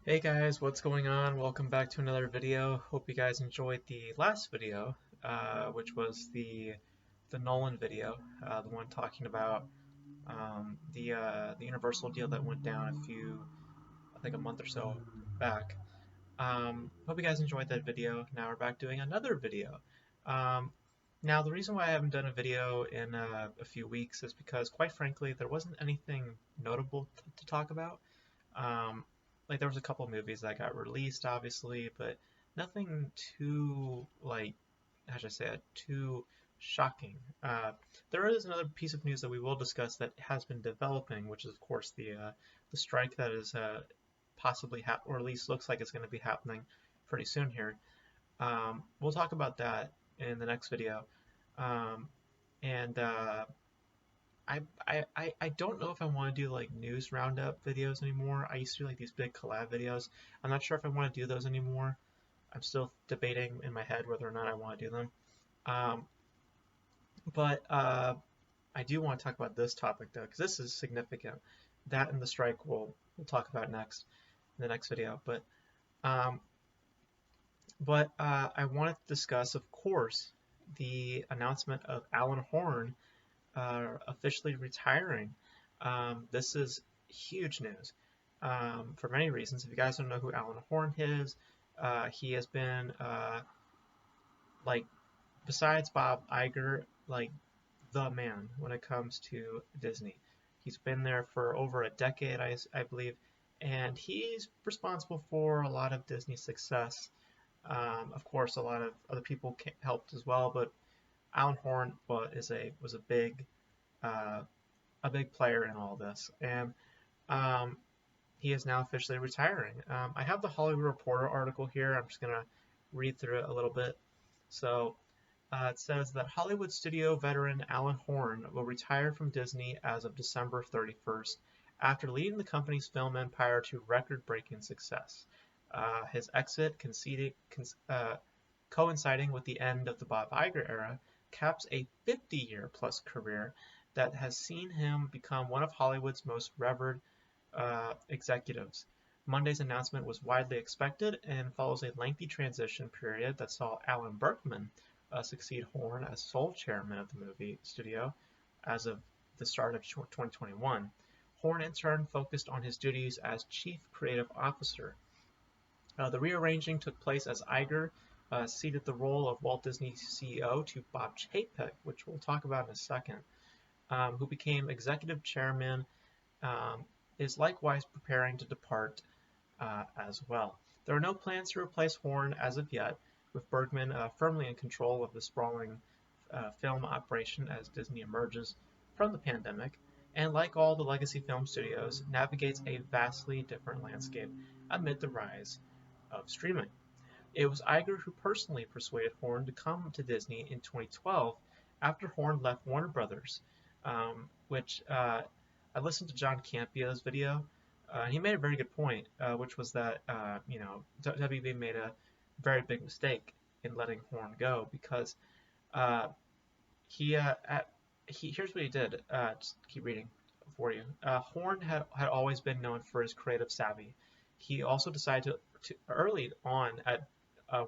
Hey guys, what's going on? Welcome back to another video. Hope you guys enjoyed the last video, which was the Nolan video, the one talking about the Universal deal that went down I think a month or so back. Hope you guys enjoyed that video. Now we're back doing another video. Um, Now the reason why I haven't done a video in a few weeks is because, quite frankly, there wasn't anything notable to talk about. Um, like there was a couple movies that got released, obviously, but nothing too how should I say it, too shocking. There is another piece of news that we will discuss that has been developing, which is of course the strike that is possibly or at least looks like it's going to be happening pretty soon here. We'll talk about that in the next video. Um, and I don't know if I want to do like news roundup videos anymore. I used to do like these big collab videos. I'm not sure if I want to do those anymore. I'm still debating in my head whether or not I want to do them. Um, but I do want to talk about this topic though, because this is significant. That and the strike we'll talk about next in the next video. Um, but I want to discuss, of course, the announcement of Alan Horn officially retiring. This is huge news for many reasons. If you guys don't know who Alan Horn is, he has been like besides Bob Iger, like the man when it comes to Disney. He's been there for over a decade, I believe, and he's responsible for a lot of Disney's success. Of course, a lot of other people helped as well, but Alan Horn was uh, a big player in all this, and um, he is now officially retiring. I have the Hollywood Reporter article here. I'm just gonna read through it a little bit. So it says that Hollywood studio veteran Alan Horn will retire from Disney as of December 31st after leading the company's film empire to record-breaking success. His exit coinciding with the end of the Bob Iger era caps a 50-year-plus career that has seen him become one of Hollywood's most revered executives. Monday's announcement was widely expected and follows a lengthy transition period that saw Alan Berkman succeed Horn as sole chairman of the movie studio as of the start of 2021. Horn in turn focused on his duties as chief creative officer. The rearranging took place as Iger ceded the role of Walt Disney's CEO to Bob Chapek, which we'll talk about in a second, who became executive chairman, um, is likewise preparing to depart as well. There are no plans to replace Horn as of yet, with Bergman firmly in control of the sprawling film operation as Disney emerges from the pandemic, and like all the legacy film studios, navigates a vastly different landscape amid the rise of streaming. It was Iger who personally persuaded Horn to come to Disney in 2012 after Horn left Warner Brothers, which I listened to John Campea's video, and he made a very good point, which was that WB made a very big mistake in letting Horn go because uh, he, here's what he did. Just keep reading for you. Horn had always been known for his creative savvy. He also decided to early on at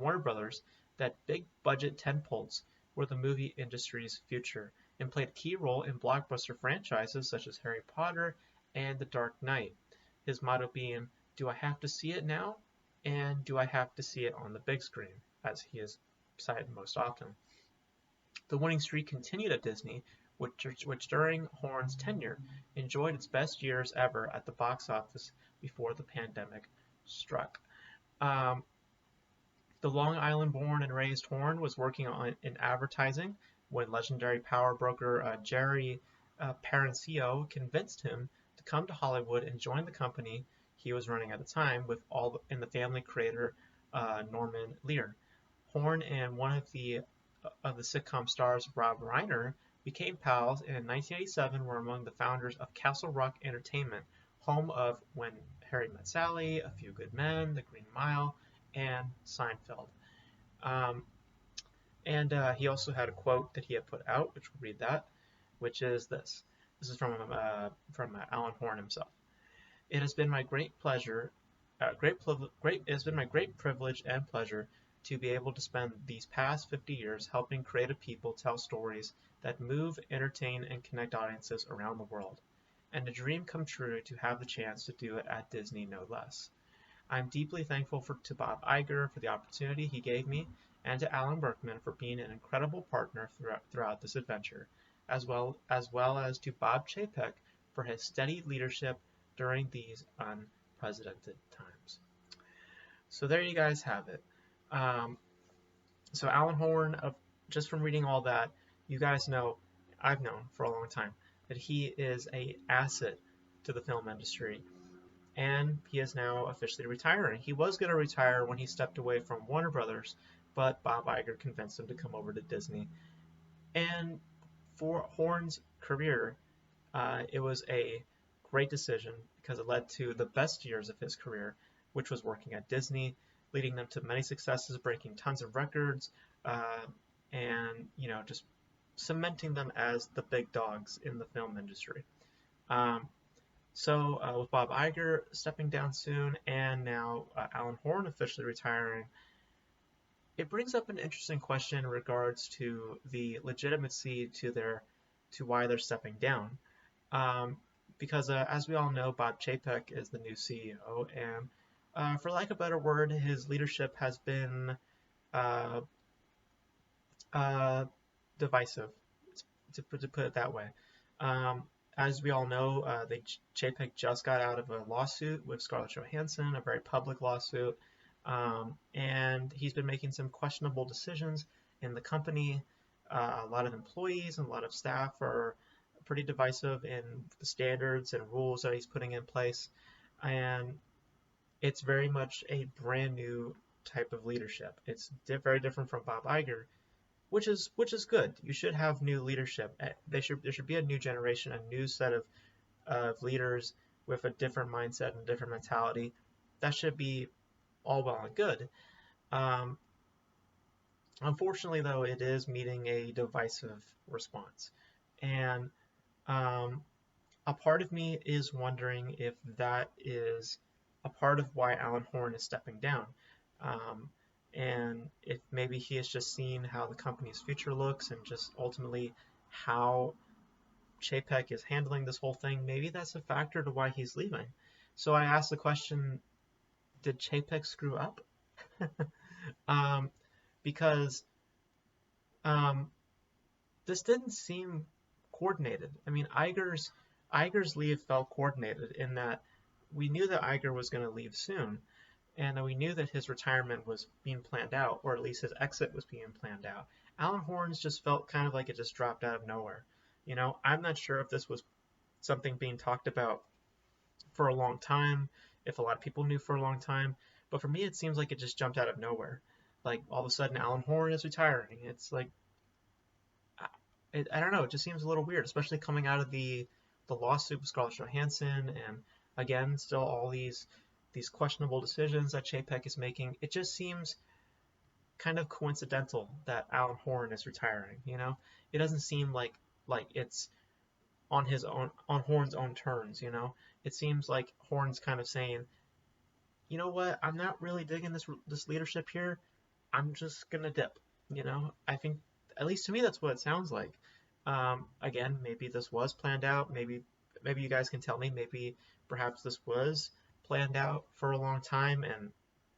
Warner Brothers that big budget tentpoles were the movie industry's future and played a key role in blockbuster franchises such as Harry Potter and The Dark Knight. His motto being, "Do I have to see it now? And do I have to see it on the big screen?" as he is cited most often. The winning streak continued at Disney, which during Horn's tenure enjoyed its best years ever at the box office before the pandemic struck. Um, the Long Island-born and raised Horn was working in advertising when legendary power broker Jerry Parencio convinced him to come to Hollywood and join the company he was running at the time with all in the family creator Norman Lear. Horn and one of the sitcom stars Rob Reiner became pals, and in 1987 were among the founders of Castle Rock Entertainment, home of When Harry Met Sally, A Few Good Men, The Green Mile, and Seinfeld. Um, and he also had a quote that he had put out, which we'll read that, which is this. This is from Alan Horn himself. "It has been my great pleasure it's been my great privilege and pleasure to be able to spend these past 50 years helping creative people tell stories that move, entertain, and connect audiences around the world. And a dream come true to have the chance to do it at Disney, no less. I'm deeply thankful to Bob Iger for the opportunity he gave me, and to Alan Berkman for being an incredible partner throughout this adventure, as well as to Bob Chapek for his steady leadership during these unprecedented times. So there you guys have it. Um, so Alan Horn, just from reading all that, you guys know, I've known for a long time, that he is a asset to the film industry, and he is now officially retiring. He was going to retire when he stepped away from Warner Brothers, but Bob Iger convinced him to come over to Disney. And for Horn's career, it was a great decision because it led to the best years of his career, which was working at Disney, leading them to many successes, breaking tons of records, and just cementing them as the big dogs in the film industry. Um, so with Bob Iger stepping down soon, and now Alan Horn officially retiring, it brings up an interesting question in regards to the legitimacy to why they're stepping down. Um, because as we all know, Bob Chapek is the new CEO, and for lack of a better word, his leadership has been uh, uh, divisive, to put it that way. Um, as we all know, Chapek just got out of a lawsuit with Scarlett Johansson, a very public lawsuit, and he's been making some questionable decisions in the company. A lot of employees and a lot of staff are pretty divisive in the standards and rules that he's putting in place, and it's very much a brand new type of leadership. It's very different from Bob Iger, which is good. You should have new leadership. There should be a new generation, a new set of leaders with a different mindset and different mentality. That should be all well and good. Um, Unfortunately, though, it is meeting a divisive response, and um, a part of me is wondering if that is a part of why Alan Horn is stepping down. Um, and if maybe he has just seen how the company's future looks and just ultimately how Chapek is handling this whole thing, maybe that's a factor to why he's leaving. So I asked the question, did Chapek screw up? um, because um, this didn't seem coordinated. I mean, Iger's leave felt coordinated in that we knew that Iger was going to leave soon, and we knew that his retirement was being planned out, or at least his exit was being planned out. Alan Horns just felt kind of like it just dropped out of nowhere. I'm not sure if this was something being talked about for a long time, if a lot of people knew for a long time, but for me it seems like it just jumped out of nowhere. Like all of a sudden Alan Horn is retiring. It's like I don't know. It just seems a little weird, especially coming out of the lawsuit with Scarlett Johansson, and again, still all these questionable decisions that Chapek is making. It just seems kind of coincidental that Alan Horn is retiring. It doesn't seem like it's on Horn's own terms. It seems like Horn's kind of saying, you know what, I'm not really digging this leadership here. I'm just gonna dip. I think, at least to me, that's what it sounds like. Again, maybe this was planned out. Maybe you guys can tell me. Maybe perhaps this was planned out for a long time, and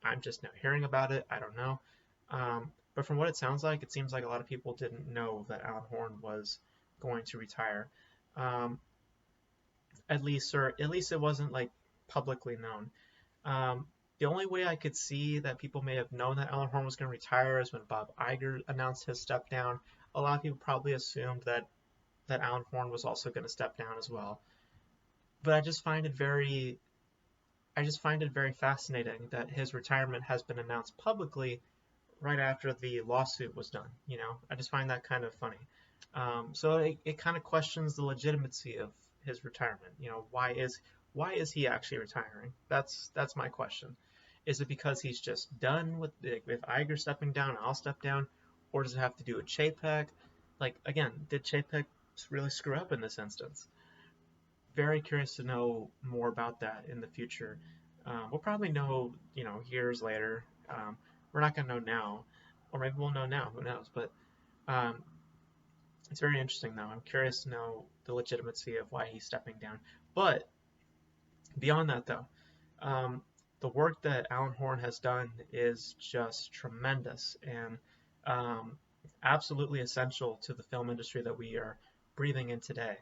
I'm just now hearing about it. I don't know. But from what it sounds like, it seems like a lot of people didn't know that Alan Horn was going to retire. Um, at least it wasn't like publicly known. The only way I could see that people may have known that Alan Horn was going to retire is when Bob Iger announced his step down. A lot of people probably assumed that Alan Horn was also going to step down as well. But I just find it very fascinating that his retirement has been announced publicly right after the lawsuit was done. I just find that kind of funny. So it kind of questions the legitimacy of his retirement. Why is he actually retiring? That's my question. Is it because he's just done with if Iger stepping down, I'll step down, or does it have to do with Chapek? Like again, did Chapek really screw up in this instance? Very curious to know more about that in the future. We'll probably know, years later. We're not gonna know now, or maybe we'll know now. Who knows? But um, it's very interesting, though. I'm curious to know the legitimacy of why he's stepping down. But beyond that, though, um, the work that Alan Horn has done is just tremendous and um, absolutely essential to the film industry that we are breathing in today.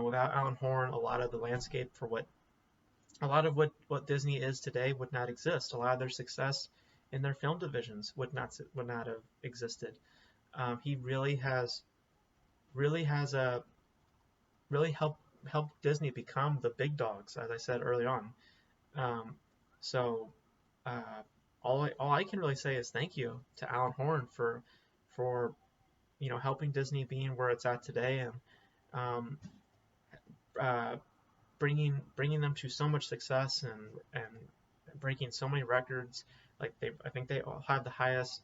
Without Alan Horn, a lot of what Disney is today would not exist. A lot of their success in their film divisions would not have existed. He really has a really helped Disney become the big dogs, as I said early on. Um, so uh, all I can really say is thank you to Alan Horn for helping Disney being where it's at today, and um, uh, bringing them to so much success, and breaking so many records. Like I think they all have the highest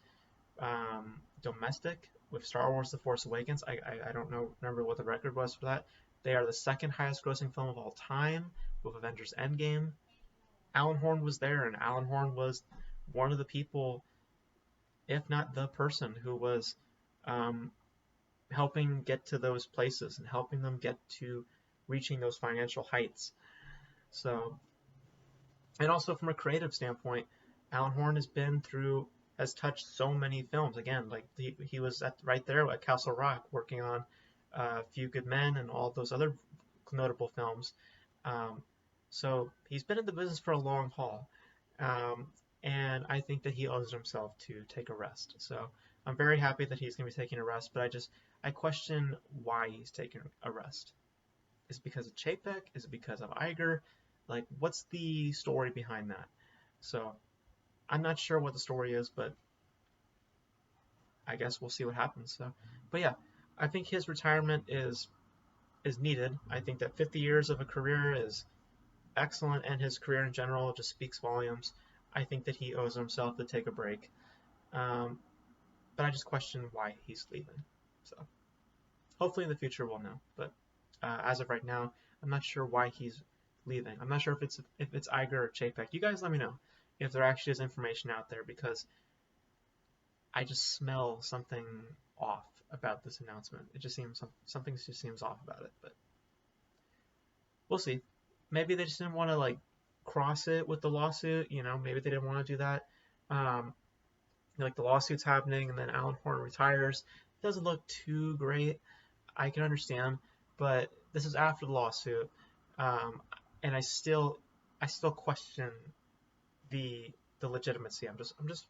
domestic with Star Wars: The Force Awakens. I don't remember what the record was for that. They are the second highest grossing film of all time with Avengers Endgame. Alan Horn was there, and Alan Horn was one of the people, if not the person, who was um, helping get to those places and helping them get to reaching those financial heights. So, and also from a creative standpoint, Alan Horn has touched so many films. Again, like he was right there at Castle Rock working on A Few Good Men and all those other notable films. Um, so he's been in the business for a long haul. Um, and I think that he owes himself to take a rest. So I'm very happy that he's going to be taking a rest, but I question why he's taking a rest. Is it because of Chapek? Is it because of Iger? Like, what's the story behind that? So I'm not sure what the story is, but I guess we'll see what happens. So, but yeah, I think his retirement is needed. I think that 50 years of a career is excellent, and his career in general just speaks volumes. I think that he owes himself to take a break. Um, but I just question why he's leaving. So hopefully in the future we'll know. But as of right now, I'm not sure why he's leaving. I'm not sure if it's Iger or Chapek. You guys let me know if there actually is information out there, because I just smell something off about this announcement. It just seems something just seems off about it. But we'll see. Maybe they just didn't want to like cross it with the lawsuit. Maybe they didn't want to do that. Um, like the lawsuit's happening, and then Alan Horn retires. It doesn't look too great. I can understand, but this is after the lawsuit, and I still question the legitimacy. I'm just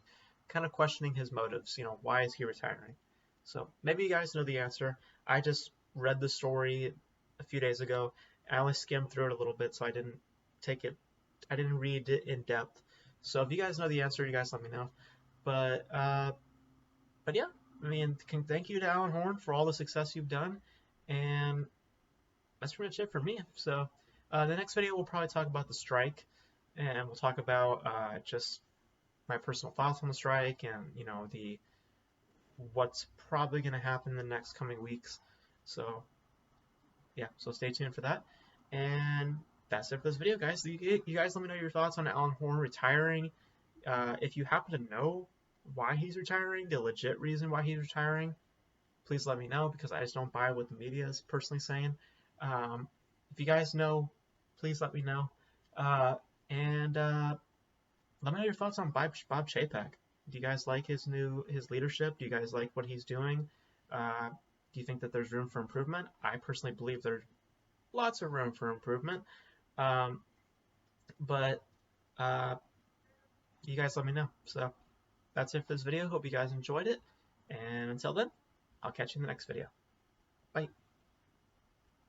kind of questioning his motives. Why is he retiring? So maybe you guys know the answer. I just read the story a few days ago. I only skimmed through it a little bit, so I didn't read it in depth. So if you guys know the answer, you guys let me know. But yeah, I mean, thank you to Alan Horn for all the success you've done, and that's pretty much it for me. So the next video we'll probably talk about the strike, and we'll talk about just my personal thoughts on the strike, and the what's probably going to happen in the next coming weeks. So yeah, so stay tuned for that. And that's it for this video, guys. You guys let me know your thoughts on Alan Horn retiring. If you happen to know why he's retiring, the legit reason why he's retiring, please let me know, because I just don't buy what the media is personally saying. If you guys know, please let me know. And let me know your thoughts on Bob Chapek. Do you guys like his leadership? Do you guys like what he's doing? Do you think that there's room for improvement? I personally believe there's lots of room for improvement. But you guys let me know. So that's it for this video. Hope you guys enjoyed it. And until then, I'll catch you in the next video. Bye.